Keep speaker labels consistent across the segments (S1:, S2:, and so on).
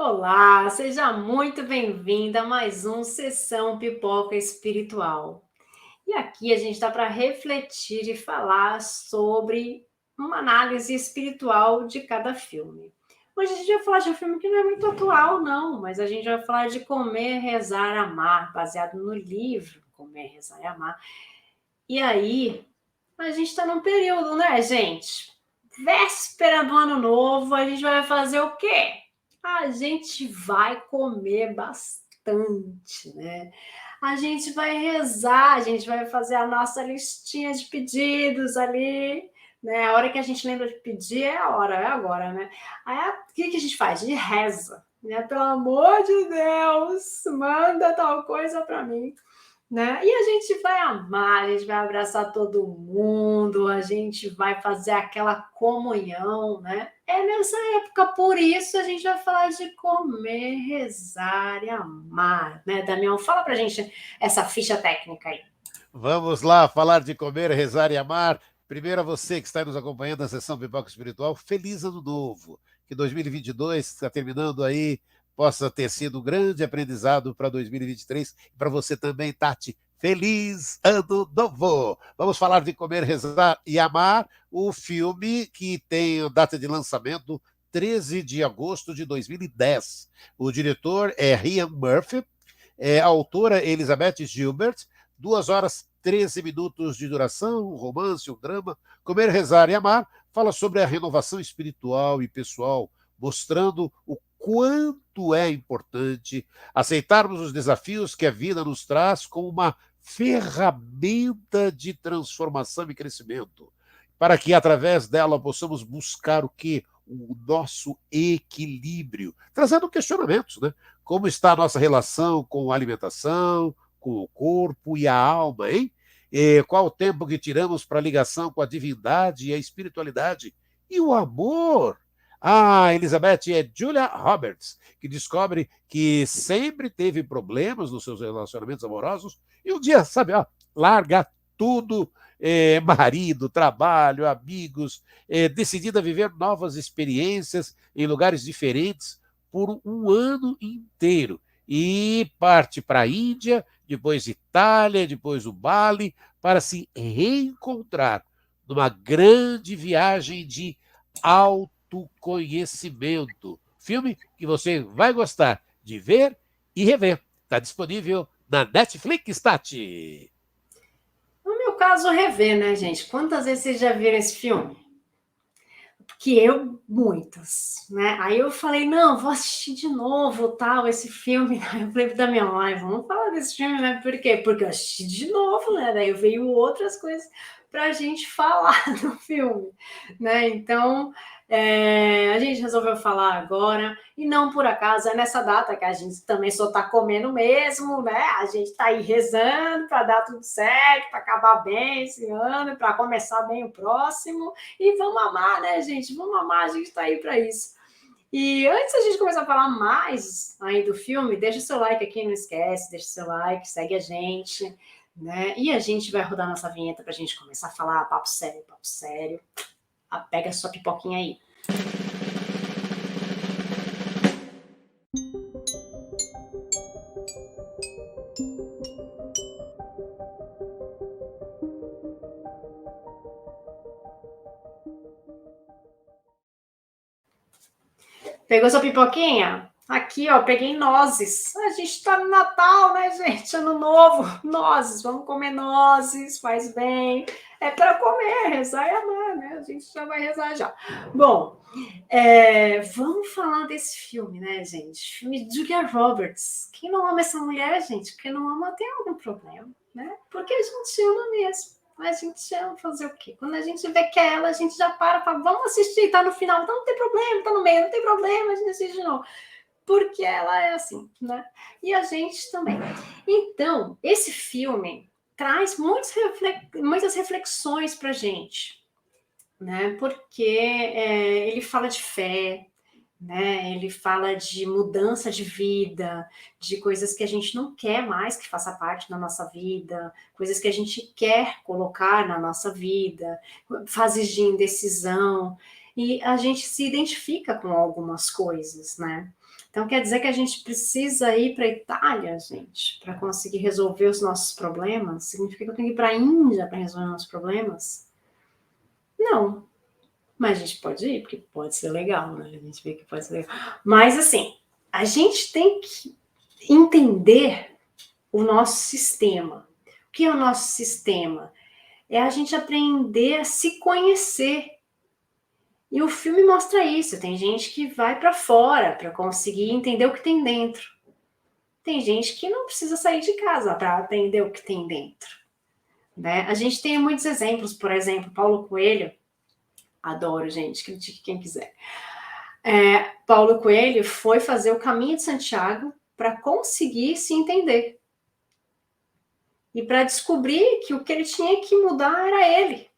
S1: Olá, seja muito bem-vinda a mais um Sessão Pipoca Espiritual. E aqui a gente está para refletir e falar sobre uma análise espiritual de cada filme. Hoje a gente vai falar de um filme que não é muito atual, não, mas a gente vai falar de Comer, Rezar, Amar, baseado no livro Comer, Rezar e Amar. E aí, a gente está num período, né, gente? Véspera do ano novo, a gente vai fazer o quê? A gente vai comer bastante, né? A gente vai rezar, a gente vai fazer a nossa listinha de pedidos ali, né? A hora que a gente lembra de pedir é a hora, é agora, né? Aí o que a gente faz? A gente reza, né? Pelo amor de Deus, manda tal coisa para mim, né? E a gente vai amar, a gente vai abraçar todo mundo, a gente vai fazer aquela comunhão, né? É nessa época, por isso a gente vai falar de comer, rezar e amar, né, Damião? Fala pra gente essa ficha técnica aí.
S2: Vamos lá falar de comer, rezar e amar. Primeiro a você que está nos acompanhando na sessão Pipoca Espiritual, feliz ano novo. Que 2022 está terminando aí, possa ter sido um grande aprendizado para 2023. E para você também, Tati, feliz ano novo. Vamos falar de comer, rezar e amar, o filme que tem data de lançamento 13 de agosto de 2010. O diretor é Ryan Murphy, a autora Elizabeth Gilbert. 2 horas 13 minutos de duração, um romance, um drama. Comer, Rezar e Amar fala sobre a renovação espiritual e pessoal, mostrando o quanto é importante aceitarmos os desafios que a vida nos traz como uma ferramenta de transformação e crescimento, para que através dela possamos buscar o quê? O nosso equilíbrio, trazendo questionamentos, né? Como está a nossa relação com a alimentação, com o corpo e a alma, hein? Qual o tempo que tiramos para a ligação com a divindade e a espiritualidade? E o amor? A Elizabeth é Julia Roberts, que descobre que sempre teve problemas nos seus relacionamentos amorosos e um dia, sabe, ó, larga tudo, marido, trabalho, amigos, decidida a viver novas experiências em lugares diferentes por um ano inteiro. E parte para a Índia, depois Itália, depois o Bali, para se reencontrar numa grande viagem de autoconhecimento. Filme que você vai gostar de ver e rever. Está disponível na Netflix, Tati.
S1: No meu caso, rever, né, gente? Quantas vezes vocês já viram esse filme? Que eu, muitas, né? Aí eu falei, não, vou assistir de novo, tal, esse filme. Aí eu falei pra minha mãe, vamos falar desse filme, né? Por quê? Porque eu assisti de novo, né? Daí veio outras coisas pra gente falar do filme, né? Então, a gente resolveu falar agora, e não por acaso, é nessa data que a gente também só tá comendo mesmo, né? A gente tá aí rezando para dar tudo certo, para acabar bem esse ano, para começar bem o próximo. E vamos amar, né, gente? Vamos amar, a gente está aí para isso. E antes da gente começar a falar mais aí do filme, deixa o seu like aqui, não esquece, deixa o seu like, segue a gente, né? E a gente vai rodar nossa vinheta para a gente começar a falar papo sério, papo sério. Pega a sua pipoquinha aí. Pegou sua pipoquinha? Aqui, ó, peguei nozes. A gente tá no Natal, né, gente? Ano novo, nozes. Vamos comer nozes, faz bem. É para comer, rezar e amar, né? A gente já vai rezar já. Bom, vamos falar desse filme, né, gente? Filme de Julia Roberts. Quem não ama essa mulher, gente? Quem não ama tem algum problema, né? Porque a gente ama mesmo. A gente ama fazer o quê? Quando a gente vê que é ela, a gente já para, fala, vamos assistir, tá no final, então não tem problema, tá no meio, não tem problema, a gente assiste de novo. Porque ela é assim, né? E a gente também. Então, esse filme traz muitas reflexões pra gente, né? Porque ele fala de fé, né? Ele fala de mudança de vida, de coisas que a gente não quer mais que faça parte da nossa vida, coisas que a gente quer colocar na nossa vida, fases de indecisão. e a gente se identifica com algumas coisas, né? Então, quer dizer que a gente precisa ir para a Itália, gente, para conseguir resolver os nossos problemas? Significa que eu tenho que ir para a Índia para resolver nossos problemas? Não. Mas a gente pode ir, porque pode ser legal, né? A gente vê que pode ser legal. Mas, assim, a gente tem que entender o nosso sistema. O que é o nosso sistema? É a gente aprender a se conhecer. E o filme mostra isso. Tem gente que vai para fora para conseguir entender o que tem dentro. Tem gente que não precisa sair de casa para aprender o que tem dentro. Né? A gente tem muitos exemplos, por exemplo, Paulo Coelho. Adoro, gente, critique quem quiser. Paulo Coelho foi fazer o caminho de Santiago para conseguir se entender. E para descobrir que o que ele tinha que mudar era ele.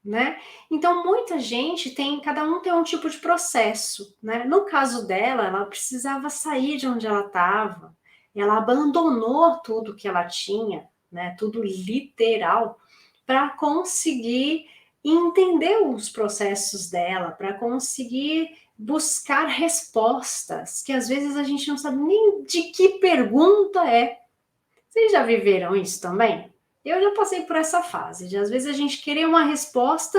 S1: Né? Então, muita gente cada um tem um tipo de processo. Né? No caso dela, ela precisava sair de onde ela estava. Ela abandonou tudo que ela tinha, né? Tudo literal, para conseguir entender os processos dela, para conseguir buscar respostas, que às vezes a gente não sabe nem de que pergunta é. Vocês já viveram isso também? Eu já passei por essa fase, de às vezes a gente querer uma resposta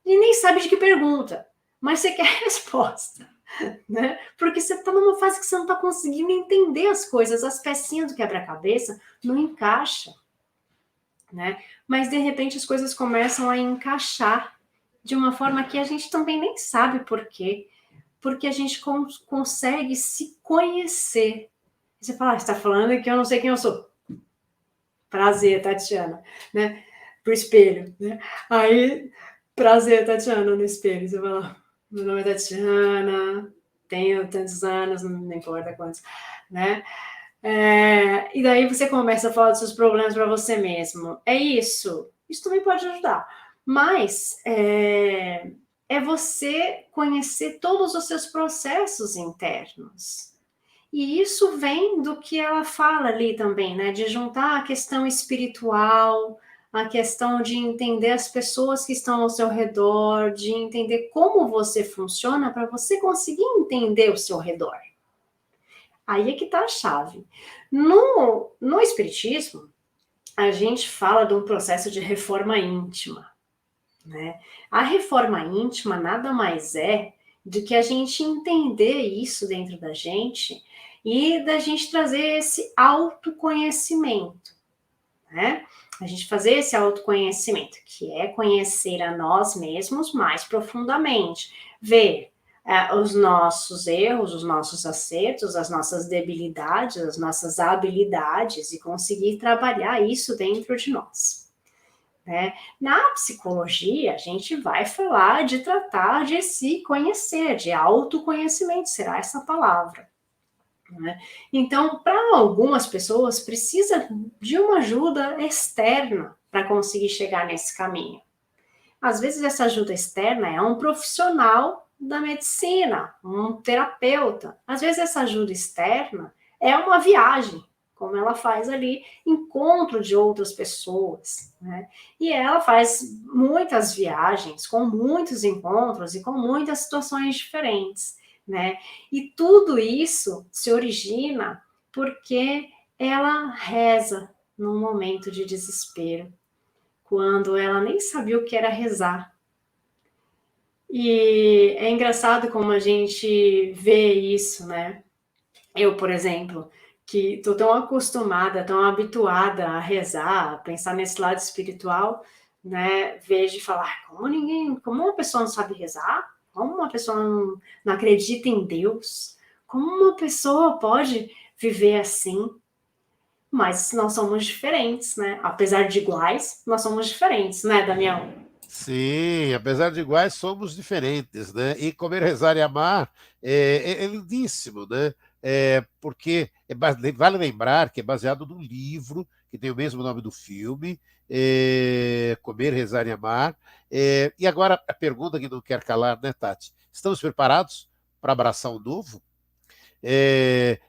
S1: e nem sabe de que pergunta, mas você quer a resposta, né? Porque você está numa fase que você não está conseguindo entender as coisas, as pecinhas do quebra-cabeça não encaixam, né? Mas de repente as coisas começam a encaixar de uma forma que a gente também nem sabe por quê, porque a gente consegue se conhecer. Você fala, você está falando que eu não sei quem eu sou. Prazer, Tatiana, né? Pro espelho, né? Aí, prazer, Tatiana, no espelho. Você fala, meu nome é Tatiana, tenho tantos anos, não importa quantos, né? E daí você começa a falar dos seus problemas para você mesmo. É isso. Isso também pode ajudar. Mas é você conhecer todos os seus processos internos. E isso vem do que ela fala ali também, né? De juntar a questão espiritual, a questão de entender as pessoas que estão ao seu redor, de entender como você funciona para você conseguir entender o seu redor. Aí é que está a chave. No Espiritismo, a gente fala de um processo de reforma íntima, né? A reforma íntima nada mais é do que a gente entender isso dentro da gente e da gente trazer esse autoconhecimento, né? A gente fazer esse autoconhecimento, que é conhecer a nós mesmos mais profundamente, ver os nossos erros, os nossos acertos, as nossas debilidades, as nossas habilidades e conseguir trabalhar isso dentro de nós. Né? Na psicologia, a gente vai falar de tratar de se conhecer, de autoconhecimento, será essa palavra. Né? Então, para algumas pessoas, precisa de uma ajuda externa para conseguir chegar nesse caminho. Às vezes, essa ajuda externa é um profissional da medicina, um terapeuta. Às vezes, essa ajuda externa é uma viagem, como ela faz ali, encontro de outras pessoas, né? E ela faz muitas viagens, com muitos encontros e com muitas situações diferentes, né? E tudo isso se origina porque ela reza num momento de desespero, quando ela nem sabia o que era rezar. E é engraçado como a gente vê isso, né? Eu, por exemplo, que estou tão acostumada, tão habituada a rezar, a pensar nesse lado espiritual, né? Vejo e falar, como uma pessoa não sabe rezar? Como uma pessoa não acredita em Deus? Como uma pessoa pode viver assim? Mas nós somos diferentes, né? Apesar de iguais, nós somos diferentes, né, Damião?
S2: Sim, apesar de iguais, somos diferentes, né? E Comer, Rezar e Amar é lindíssimo, né? Porque vale lembrar que é baseado num livro que tem o mesmo nome do filme, Comer, Rezar e Amar. E agora a pergunta que não quer calar, né, Tati? Estamos preparados para abraçar o novo?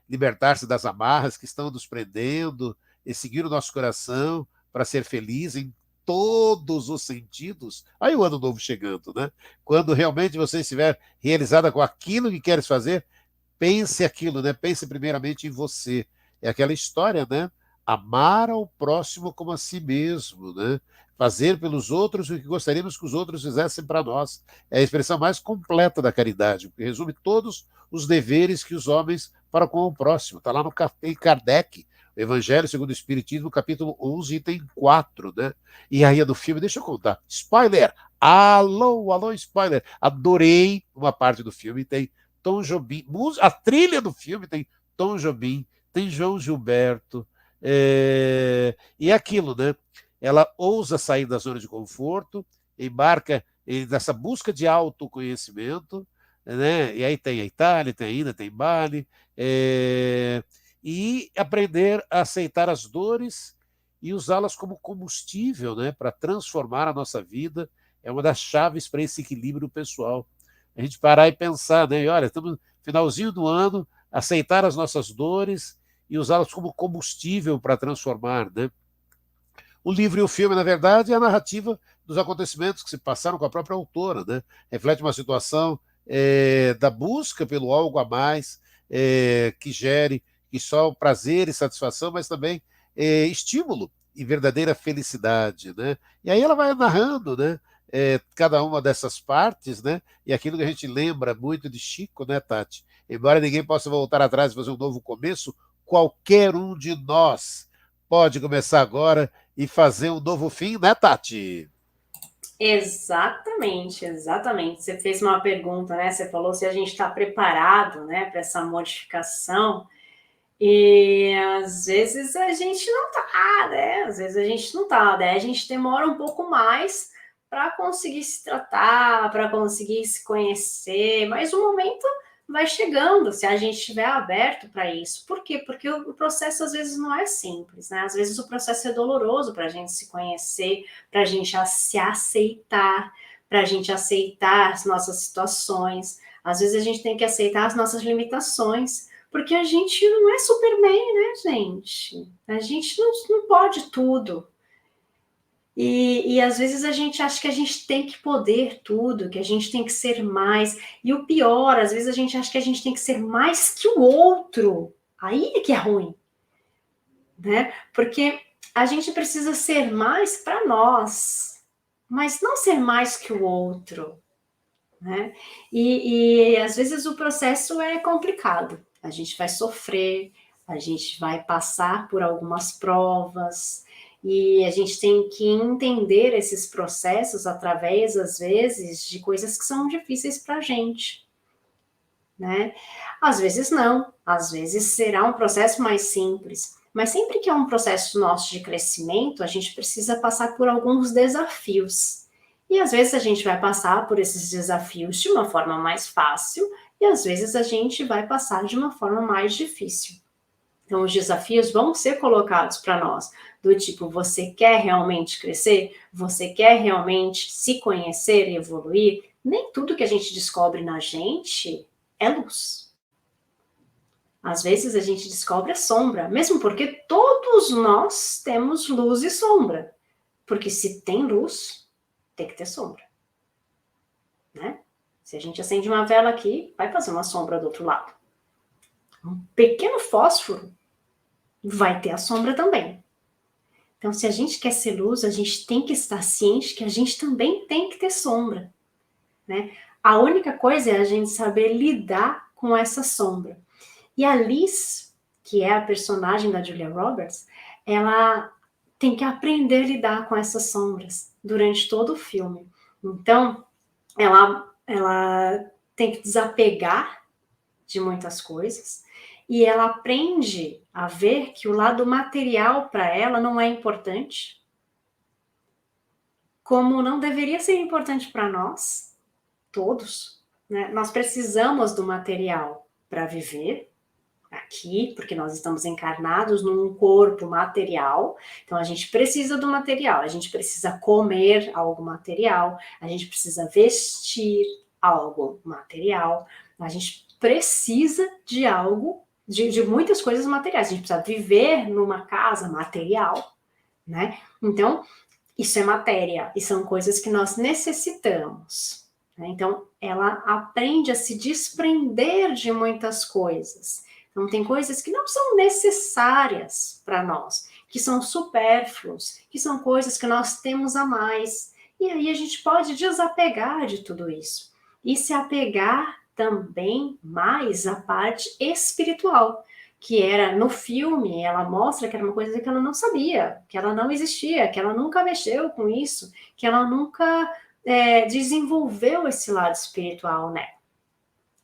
S2: Libertar-se das amarras que estão nos prendendo e seguir o nosso coração para ser feliz em todos os sentidos, aí o ano novo chegando, né? Quando realmente você estiver realizada com aquilo que queres fazer, pense aquilo, né? Pense primeiramente em você. É aquela história, né? Amar ao próximo como a si mesmo, né? Fazer pelos outros o que gostaríamos que os outros fizessem para nós. É a expressão mais completa da caridade, porque resume todos os deveres que os homens para com o próximo. Está lá no em Kardec, o Evangelho segundo o Espiritismo, capítulo 11, item 4, né? E aí é do filme, deixa eu contar. Spoiler! Alô, alô, spoiler! Adorei uma parte do filme, tem Tom Jobim, a trilha do filme tem Tom Jobim, tem João Gilberto, e é aquilo, né? Ela ousa sair da zona de conforto, embarca nessa busca de autoconhecimento, né? E aí tem a Itália, tem a Índia, tem Bali, e aprender a aceitar as dores e usá-las como combustível, né? Para transformar a nossa vida, é uma das chaves para esse equilíbrio pessoal. A gente parar e pensar, né? E olha, estamos no finalzinho do ano, aceitar as nossas dores e usá-las como combustível para transformar, né? O livro e o filme, na verdade, é a narrativa dos acontecimentos que se passaram com a própria autora, né? Reflete uma situação da busca pelo algo a mais, que gere que só prazer e satisfação, mas também estímulo e verdadeira felicidade, né? E aí ela vai narrando, né? Cada uma dessas partes, né? E aquilo que a gente lembra muito de Chico, né, Tati? Embora ninguém possa voltar atrás e fazer um novo começo, qualquer um de nós pode começar agora e fazer um novo fim, né, Tati?
S1: Exatamente, exatamente. Você fez uma pergunta, né? Você falou se a gente está preparado, né, para essa modificação. E às vezes a gente não tá, né? Às vezes a gente não tá, né? A gente demora um pouco mais para conseguir se tratar, para conseguir se conhecer, mas o momento vai chegando se a gente estiver aberto para isso. Por quê? Porque o processo às vezes não é simples, né? Às vezes o processo é doloroso para a gente se conhecer, para a gente se aceitar, para a gente aceitar as nossas situações. Às vezes a gente tem que aceitar as nossas limitações, porque a gente não é Superman, né, gente? A gente não pode tudo. E às vezes a gente acha que a gente tem que poder tudo, que a gente tem que ser mais. E o pior, às vezes a gente acha que a gente tem que ser mais que o outro. Aí é que é ruim, né? Porque a gente precisa ser mais para nós, mas não ser mais que o outro, né? E às vezes o processo é complicado. A gente vai sofrer, a gente vai passar por algumas provas, e a gente tem que entender esses processos através, às vezes, de coisas que são difíceis para a gente, né? Às vezes não, às vezes será um processo mais simples, mas sempre que é um processo nosso de crescimento, a gente precisa passar por alguns desafios. E às vezes a gente vai passar por esses desafios de uma forma mais fácil, e às vezes a gente vai passar de uma forma mais difícil. Então, os desafios vão ser colocados para nós, do tipo, você quer realmente crescer? Você quer realmente se conhecer e evoluir? Nem tudo que a gente descobre na gente é luz. Às vezes a gente descobre a sombra, mesmo porque todos nós temos luz e sombra. Porque se tem luz, tem que ter sombra, né? Se a gente acende uma vela aqui, vai fazer uma sombra do outro lado. Um pequeno fósforo vai ter a sombra também. Então, se a gente quer ser luz, a gente tem que estar ciente que a gente também tem que ter sombra, né? A única coisa é a gente saber lidar com essa sombra. E a Liz, que é a personagem da Julia Roberts, ela tem que aprender a lidar com essas sombras durante todo o filme. Então, ela tem que desapegar de muitas coisas, e ela aprende a ver que o lado material para ela não é importante, como não deveria ser importante para nós, todos, né? Nós precisamos do material para viver aqui, porque nós estamos encarnados num corpo material, então a gente precisa do material, a gente precisa comer algo material, a gente precisa vestir algo material, a gente precisa de algo, de muitas coisas materiais, a gente precisa viver numa casa material, né? Então, Isso é matéria, e são coisas que nós necessitamos, né? Então, ela aprende a se desprender de muitas coisas. Então, tem coisas que não são necessárias para nós, que são supérfluos, que são coisas que nós temos a mais. E aí a gente pode desapegar de tudo isso e se apegar também mais à parte espiritual, que era no filme, ela mostra que era uma coisa que ela não sabia, que ela não existia, que ela nunca mexeu com isso, que ela nunca desenvolveu esse lado espiritual, né?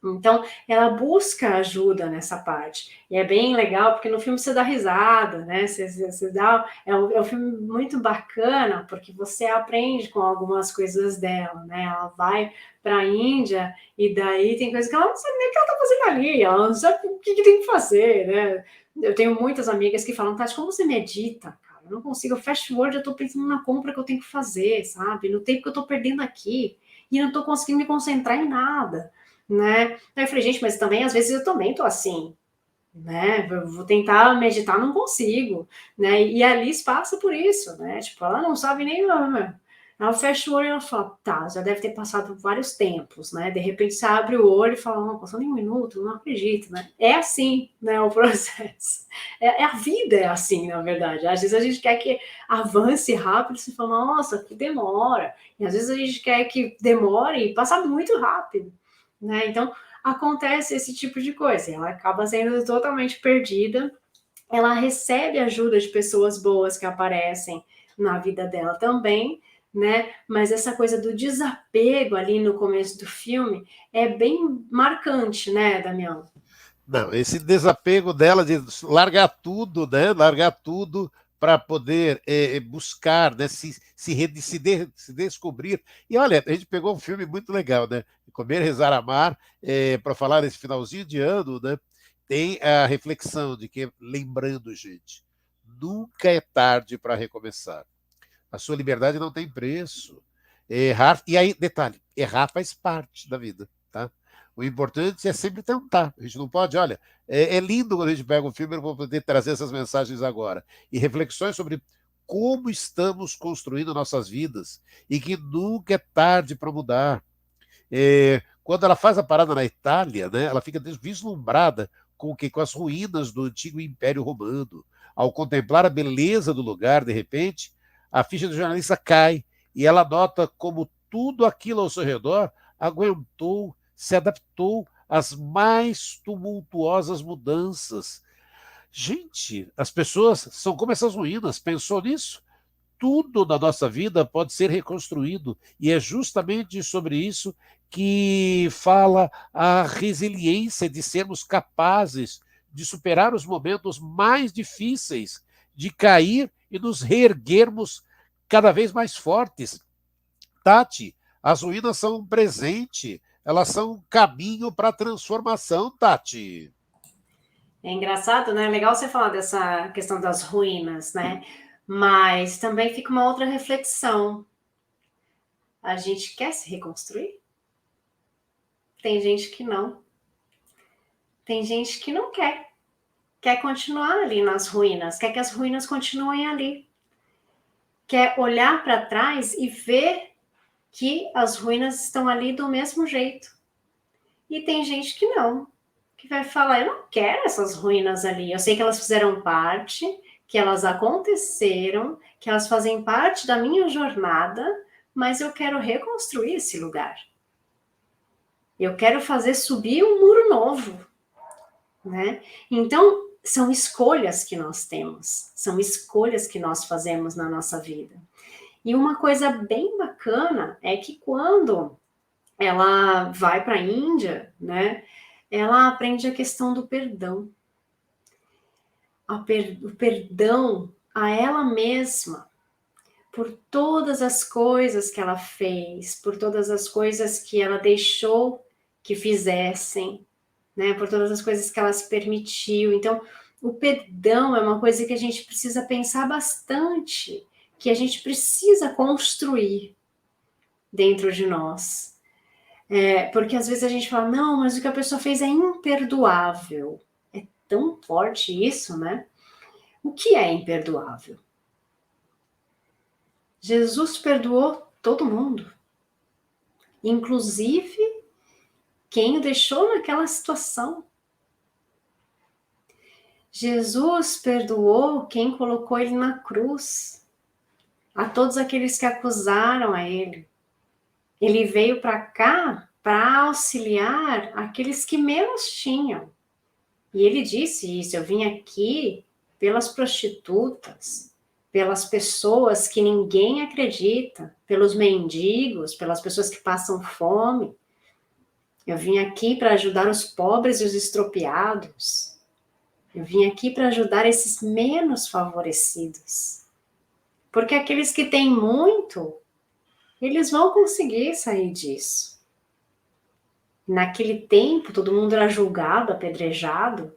S1: Então, ela busca ajuda nessa parte. E é bem legal, porque no filme você dá risada, né? Você dá, é um filme muito bacana, porque você aprende com algumas coisas dela, né? Ela vai para a Índia e daí tem coisas que ela não sabe nem o que ela está fazendo ali, ela não sabe o que tem que fazer, né? Eu tenho muitas amigas que falam, Tati, como você medita? Cara, eu não consigo, eu fecho o olho, eu estou pensando na compra que eu tenho que fazer, sabe? No tempo que eu estou perdendo aqui. E não estou conseguindo me concentrar em nada, né? Aí eu falei, gente, mas também às vezes eu também tô assim, né? Eu vou tentar meditar, não consigo, né? E a Alice passa por isso, né? Tipo, ela não sabe nem. Ela fecha o olho e ela fala, tá, já deve ter passado por vários tempos, né? De repente você abre o olho e fala, não, passou nem um minuto, não acredito, né? É assim, né? O processo. A vida é assim, na verdade. Às vezes a gente quer que avance rápido, você fala, nossa, que demora. E às vezes a gente quer que demore e passa muito rápido, né? Então, acontece esse tipo de coisa. Ela acaba sendo totalmente perdida. Ela recebe ajuda de pessoas boas que aparecem na vida dela também, né? Mas essa coisa do desapego ali no começo do filme é bem marcante, né, Damião?
S2: Não, esse desapego dela de largar tudo, né? Largar tudo para poder buscar, né? Se descobrir. E olha, a gente pegou um filme muito legal, né? Comer, Rezar, Amar, para falar nesse finalzinho de ano, né? Tem a reflexão de que, lembrando, gente, nunca é tarde para recomeçar. A sua liberdade não tem preço. Errar, e aí, detalhe, errar faz parte da vida, tá? O importante é sempre tentar. A gente não pode, olha, é lindo quando a gente pega um filme, eu vou poder trazer essas mensagens agora. E reflexões sobre como estamos construindo nossas vidas e que nunca é tarde para mudar. Quando ela faz a parada na Itália, né, ela fica vislumbrada com as ruínas do antigo Império Romano. Ao contemplar a beleza do lugar, de repente, a ficha do jornalista cai e ela nota como tudo aquilo ao seu redor aguentou, se adaptou às mais tumultuosas mudanças. Gente, as pessoas são como essas ruínas. Pensou nisso? Tudo na nossa vida pode ser reconstruído, e é justamente sobre isso que fala a resiliência de sermos capazes de superar os momentos mais difíceis, de cair e nos reerguermos cada vez mais fortes. Tati, as ruínas são um presente, elas são um caminho para a transformação, Tati.
S1: É engraçado, né? É legal você falar dessa questão das ruínas, né? Mas também fica uma outra reflexão. A gente quer se reconstruir? Tem gente que não. Tem gente que não quer. Quer continuar ali nas ruínas, quer que as ruínas continuem ali. Quer olhar para trás e ver que as ruínas estão ali do mesmo jeito. E tem gente que não, que vai falar, eu não quero essas ruínas ali. Eu sei que elas fizeram parte, que elas aconteceram, que elas fazem parte da minha jornada, mas eu quero reconstruir esse lugar. Eu quero fazer subir um muro novo, né? Então, são escolhas que nós temos, são escolhas que nós fazemos na nossa vida. E uma coisa bem bacana é que quando ela vai para a Índia, né, ela aprende a questão do perdão. O perdão a ela mesma por todas as coisas que ela fez, por todas as coisas que ela deixou que fizessem, né, por todas as coisas que ela se permitiu. Então, o perdão é uma coisa que a gente precisa pensar bastante, que a gente precisa construir dentro de nós. Porque às vezes a gente fala, não, mas o que a pessoa fez é imperdoável. É tão forte isso, né? O que é imperdoável? Jesus perdoou todo mundo, inclusive quem o deixou naquela situação. Jesus perdoou quem colocou ele na cruz, a todos aqueles que acusaram a ele. Ele veio para cá para auxiliar aqueles que menos tinham. E ele disse isso: eu vim aqui pelas prostitutas, pelas pessoas que ninguém acredita, pelos mendigos, pelas pessoas que passam fome. Eu vim aqui para ajudar os pobres e os estropiados. Eu vim aqui para ajudar esses menos favorecidos. Porque aqueles que têm muito, eles vão conseguir sair disso. Naquele tempo, todo mundo era julgado, apedrejado,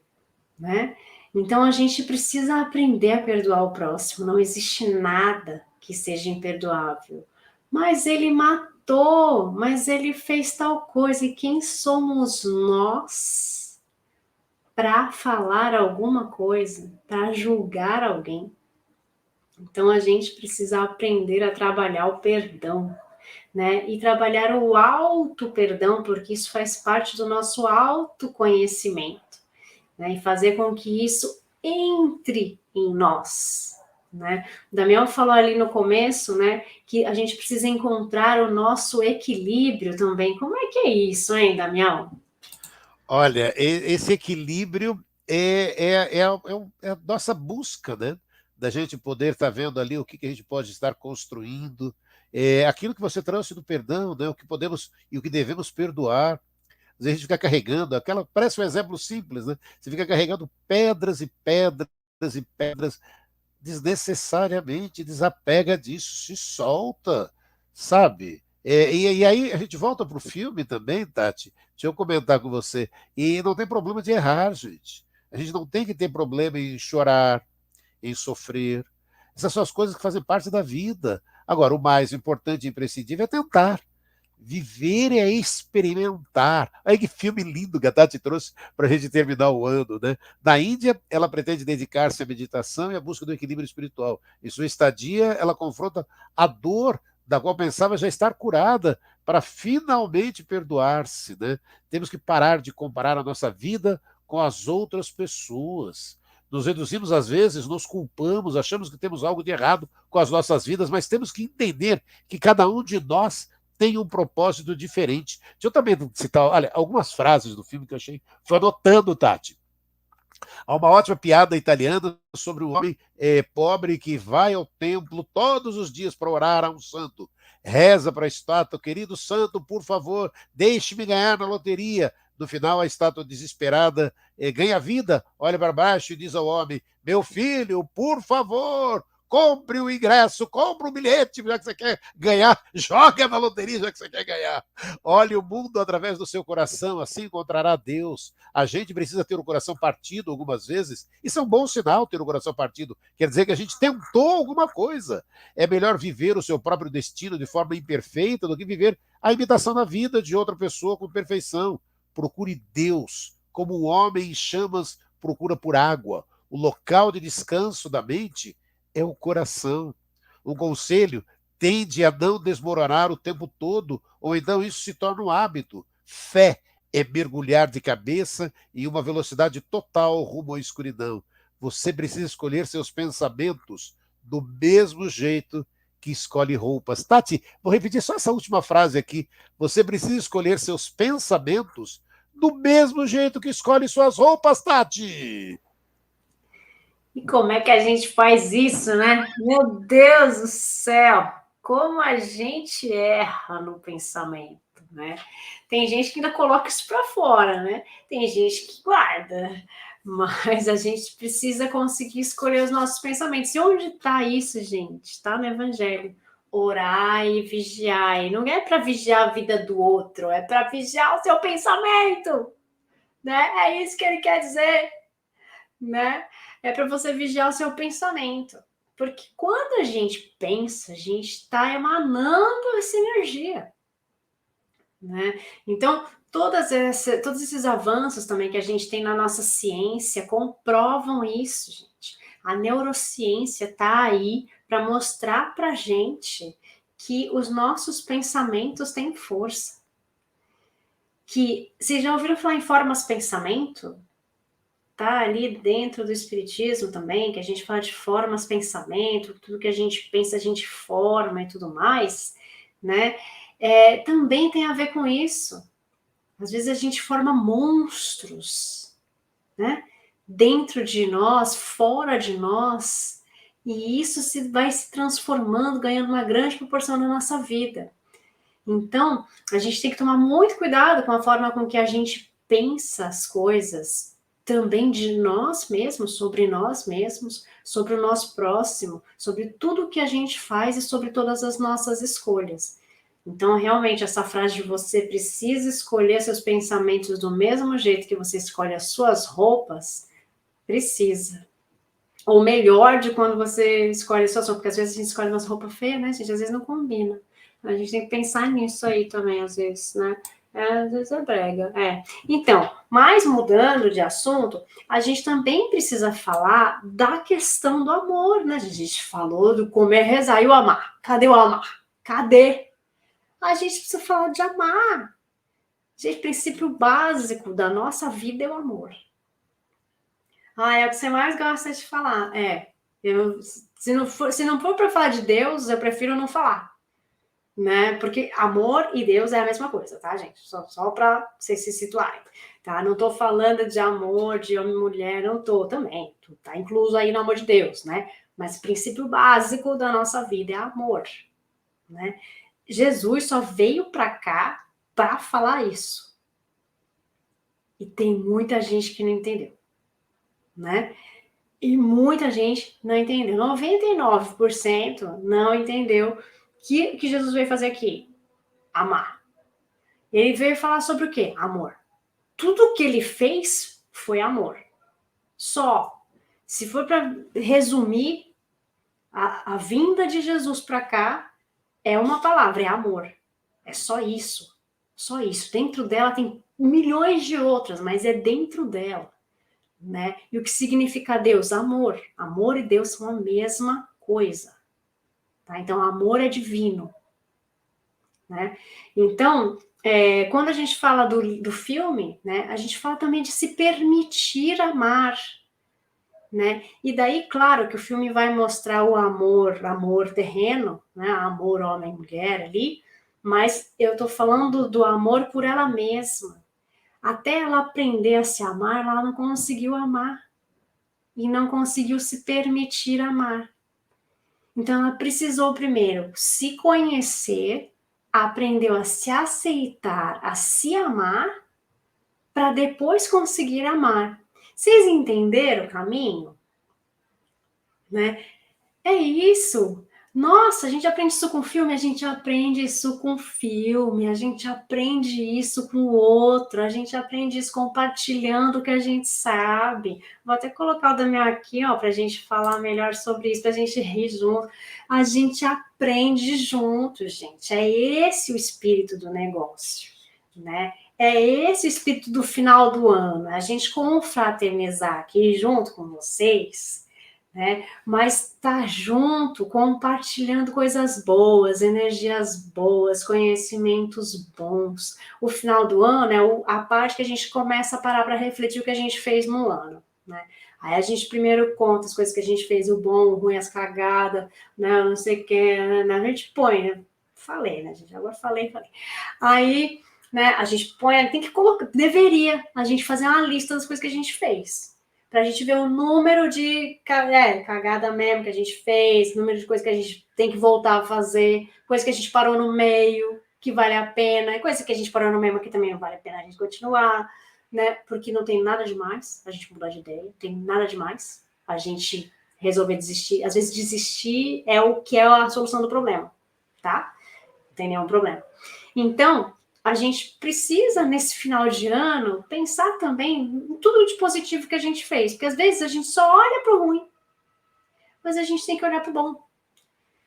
S1: né? Então a gente precisa aprender a perdoar o próximo. Não existe nada que seja imperdoável. Mas ele matou, mas ele fez tal coisa. E quem somos nós para falar alguma coisa, para julgar alguém? Então a gente precisa aprender a trabalhar o perdão, né? E trabalhar o auto-perdão, porque isso faz parte do nosso autoconhecimento, né? E fazer com que isso entre em nós, né? O Damião falou ali no começo, né, que a gente precisa encontrar o nosso equilíbrio também. Como é que é isso, hein, Damião?
S2: Olha, esse equilíbrio é a nossa busca, né? Da gente poder estar vendo ali o que a gente pode estar construindo, aquilo que você trouxe do perdão, né? O que podemos e o que devemos perdoar. Às vezes a gente fica carregando, parece um exemplo simples, né? Você fica carregando pedras e pedras e pedras desnecessariamente, desapega disso, se solta, sabe? E aí a gente volta para o filme também, Tati. Deixa eu comentar com você. E não tem problema de errar, gente. A gente não tem que ter problema em chorar, em sofrer. Essas são as coisas que fazem parte da vida. Agora, o mais importante e imprescindível é tentar. Viver é experimentar. Olha que filme lindo que a Tati trouxe para a gente terminar o ano, né? Na Índia, ela pretende dedicar-se à meditação e à busca do equilíbrio espiritual. Em sua estadia, ela confronta a dor da qual pensava já estar curada para finalmente perdoar-se, né? Temos que parar de comparar a nossa vida com as outras pessoas. Nos reduzimos às vezes, nos culpamos, achamos que temos algo de errado com as nossas vidas, mas temos que entender que cada um de nós tem um propósito diferente. Deixa eu também citar, olha, algumas frases do filme que eu achei. Fui anotando, Tati. Há uma ótima piada italiana sobre um homem pobre que vai ao templo todos os dias para orar a um santo. Reza para a estátua, querido santo, por favor, deixe-me ganhar na loteria. No final, a estátua desesperada ganha vida, olha para baixo e diz ao homem: meu filho, por favor, compre o ingresso, compre o bilhete, já que você quer ganhar, joga na loteria, já que você quer ganhar. Olhe o mundo através do seu coração, assim encontrará Deus. A gente precisa ter o coração partido algumas vezes. Isso é um bom sinal, ter o coração partido. Quer dizer que a gente tentou alguma coisa. É melhor viver o seu próprio destino de forma imperfeita do que viver a imitação da vida de outra pessoa com perfeição. Procure Deus, como o homem em chamas procura por água. O local de descanso da mente é o coração. Um conselho: tende a não desmoronar o tempo todo, ou então isso se torna um hábito. Fé é mergulhar de cabeça em uma velocidade total rumo à escuridão. Você precisa escolher seus pensamentos do mesmo jeito que escolhe roupas. Tati, vou repetir só essa última frase aqui. Você precisa escolher seus pensamentos do mesmo jeito que escolhe suas roupas, Tati.
S1: E como é que a gente faz isso, né? Meu Deus do céu! Como a gente erra no pensamento, né? Tem gente que ainda coloca isso para fora, né? Tem gente que guarda, mas a gente precisa conseguir escolher os nossos pensamentos. E onde está isso, gente? Está no Evangelho. Orar e vigiar. E não é para vigiar a vida do outro, é para vigiar o seu pensamento, né? É isso que ele quer dizer, né? É para você vigiar o seu pensamento. Porque quando a gente pensa, a gente está emanando essa energia, né? Então, todos esses avanços também que a gente tem na nossa ciência comprovam isso, gente. A neurociência está aí para mostrar para gente que os nossos pensamentos têm força. Que, vocês já ouviram falar em formas pensamento? Tá ali dentro do espiritismo também, que a gente fala de formas pensamento, tudo que a gente pensa a gente forma e tudo mais, né? Também tem a ver com isso. Às vezes a gente forma monstros, né? Dentro de nós, fora de nós, e isso vai se transformando, ganhando uma grande proporção na nossa vida. Então, a gente tem que tomar muito cuidado com a forma com que a gente pensa as coisas, também de nós mesmos, sobre o nosso próximo, sobre tudo que a gente faz e sobre todas as nossas escolhas. Então, realmente, essa frase de você precisa escolher seus pensamentos do mesmo jeito que você escolhe as suas roupas, precisa. Ou melhor de quando você escolhe a sua roupa, porque às vezes a gente escolhe umas roupas feias, né, gente? Às vezes não combina. A gente tem que pensar nisso aí também, às vezes, né? Às vezes é brega. Então, mas mudando de assunto, a gente também precisa falar da questão do amor, né? A gente falou do comer, rezar e o amar. Cadê o amar? Cadê? A gente precisa falar de amar. Gente, o princípio básico da nossa vida é o amor. É o que você mais gosta de falar. Se não for para falar de Deus, eu prefiro não falar. Né? Porque amor e Deus é a mesma coisa, tá, gente? Só para vocês se situarem, tá? Não tô falando de amor de homem e mulher, não tô também. Tá incluso aí no amor de Deus, né? Mas o princípio básico da nossa vida é amor, né? Jesus só veio para cá para falar isso. E tem muita gente que não entendeu, né? E muita gente não entendeu. 99% não entendeu que Jesus veio fazer aqui. Amar. Ele veio falar sobre o quê? Amor. Tudo que ele fez foi amor. Só. Se for para resumir, a vinda de Jesus para cá é uma palavra, é amor. É só isso. Só isso. Dentro dela tem milhões de outras, mas é dentro dela. Né? E o que significa Deus? Amor. Amor e Deus são a mesma coisa. Tá? Então, amor é divino. Né? Então, quando a gente fala do filme, né, a gente fala também de se permitir amar. Né? E daí, claro, que o filme vai mostrar o amor terreno, né? Amor homem-mulher ali, mas eu estou falando do amor por ela mesma. Até ela aprender a se amar, ela não conseguiu amar. E não conseguiu se permitir amar. Então, ela precisou primeiro se conhecer, aprendeu a se aceitar, a se amar, para depois conseguir amar. Vocês entenderam o caminho? Né? É isso. Nossa, a gente aprende isso com filme, a gente aprende isso com filme, a gente aprende isso com o outro, a gente aprende isso compartilhando o que a gente sabe. Vou até colocar o Damião aqui, ó, para a gente falar melhor sobre isso, para a gente rir junto. A gente aprende junto, gente. É esse o espírito do negócio, né? É esse o espírito do final do ano. A gente confraternizar aqui junto com vocês, né? Mas tá junto, compartilhando coisas boas, energias boas, conhecimentos bons. O final do ano é a parte que a gente começa a parar para refletir o que a gente fez no ano, né? Aí a gente primeiro conta as coisas que a gente fez, o bom, o ruim, as cagadas, né? Não sei o que, né? A gente põe, né? Falei, né, gente? Agora falei. Aí, né, a gente põe, tem que colocar, deveria a gente fazer uma lista das coisas que a gente fez. Pra gente ver o número de cagada mesmo que a gente fez, número de coisas que a gente tem que voltar a fazer, coisa que a gente parou no meio, que vale a pena, e coisa que a gente parou no meio que também não vale a pena a gente continuar, né? Porque não tem nada demais a gente mudar de ideia, não tem nada demais a gente resolver desistir. Às vezes desistir é o que é a solução do problema, tá? Não tem nenhum problema. Então, a gente precisa, nesse final de ano, pensar também em tudo de positivo que a gente fez. Porque às vezes a gente só olha para o ruim, mas a gente tem que olhar para o bom.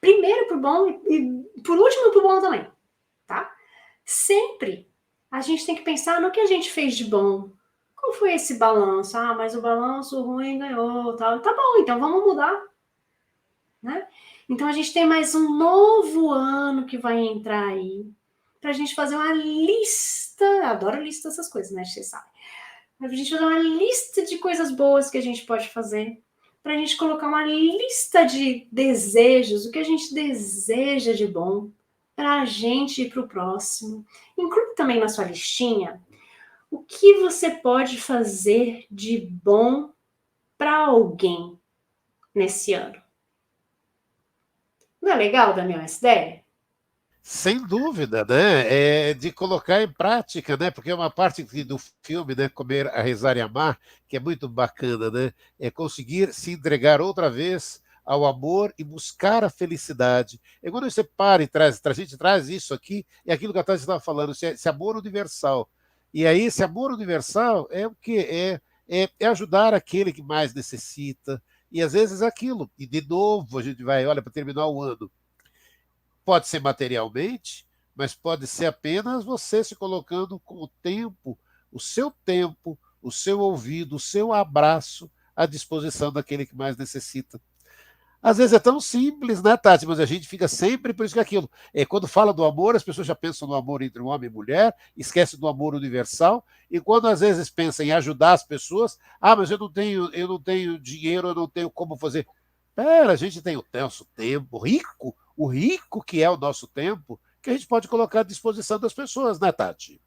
S1: Primeiro para o bom e por último para o bom também, tá? Sempre a gente tem que pensar no que a gente fez de bom. Qual foi esse balanço? Ah, mas o balanço ruim ganhou, tal. Tá bom, então vamos mudar, né? Então a gente tem mais um novo ano que vai entrar aí, para a gente fazer uma lista. Adoro lista dessas coisas, né? Você sabe. A gente fazer uma lista de coisas boas que a gente pode fazer, para a gente colocar uma lista de desejos, o que a gente deseja de bom, para a gente ir para o próximo. Inclui também na sua listinha o que você pode fazer de bom para alguém nesse ano. Não é legal, Daniel, essa ideia?
S2: Sem dúvida, né? É de colocar em prática, né? Porque é uma parte do filme, né? Comer, a Rezar e Amar, que é muito bacana, né? É conseguir se entregar outra vez ao amor e buscar a felicidade. É quando você para e traz, a gente traz isso aqui, é aquilo que a Tati estava falando, esse amor universal. E aí, esse amor universal é o quê? É ajudar aquele que mais necessita. E às vezes é aquilo. E de novo a gente vai, olha, para terminar o ano. Pode ser materialmente, mas pode ser apenas você se colocando com tempo, o seu ouvido, o seu abraço à disposição daquele que mais necessita. Às vezes é tão simples, né, Tati? Mas a gente fica sempre por isso que aquilo. Quando fala do amor, as pessoas já pensam no amor entre um homem e mulher, esquecem do amor universal, e quando às vezes pensam em ajudar as pessoas, mas eu não tenho dinheiro, eu não tenho como fazer. Pera, a gente tem o nosso tempo rico, o rico que é o nosso tempo, que a gente pode colocar à disposição das pessoas, né, Tati?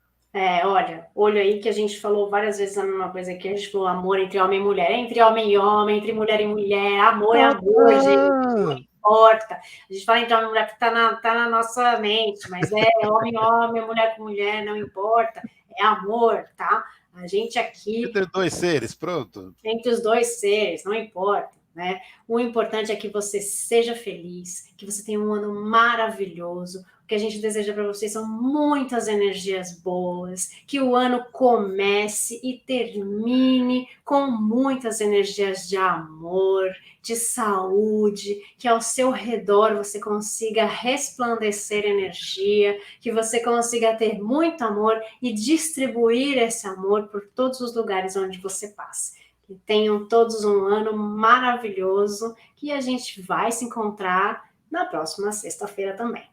S1: Olha aí que a gente falou várias vezes a mesma coisa aqui, a gente falou amor entre homem e mulher, entre homem e homem, entre mulher e mulher, amor é amor, gente, não importa. A gente fala entre homem e mulher porque tá na nossa mente, mas é homem, homem, mulher com mulher, não importa, é amor, tá? A gente aqui
S2: Entre dois seres, pronto.
S1: entre os dois seres, não importa, né? O importante é que você seja feliz, que você tenha um ano maravilhoso. O que a gente deseja para vocês são muitas energias boas, que o ano comece e termine com muitas energias de amor, de saúde, que ao seu redor você consiga resplandecer energia, que você consiga ter muito amor e distribuir esse amor por todos os lugares onde você passa. Que tenham todos um ano maravilhoso, que a gente vai se encontrar na próxima sexta-feira também.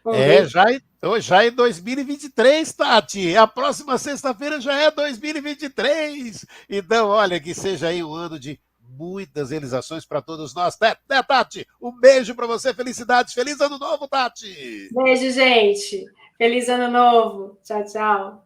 S1: Um beijo.
S2: Já em 2023, Tati. A próxima sexta-feira já é 2023. Então, olha, que seja aí um ano de muitas realizações para todos nós. Né, Tati? Um beijo para você, felicidades. Feliz ano novo, Tati.
S1: Beijo, gente. Feliz ano novo. Tchau, tchau.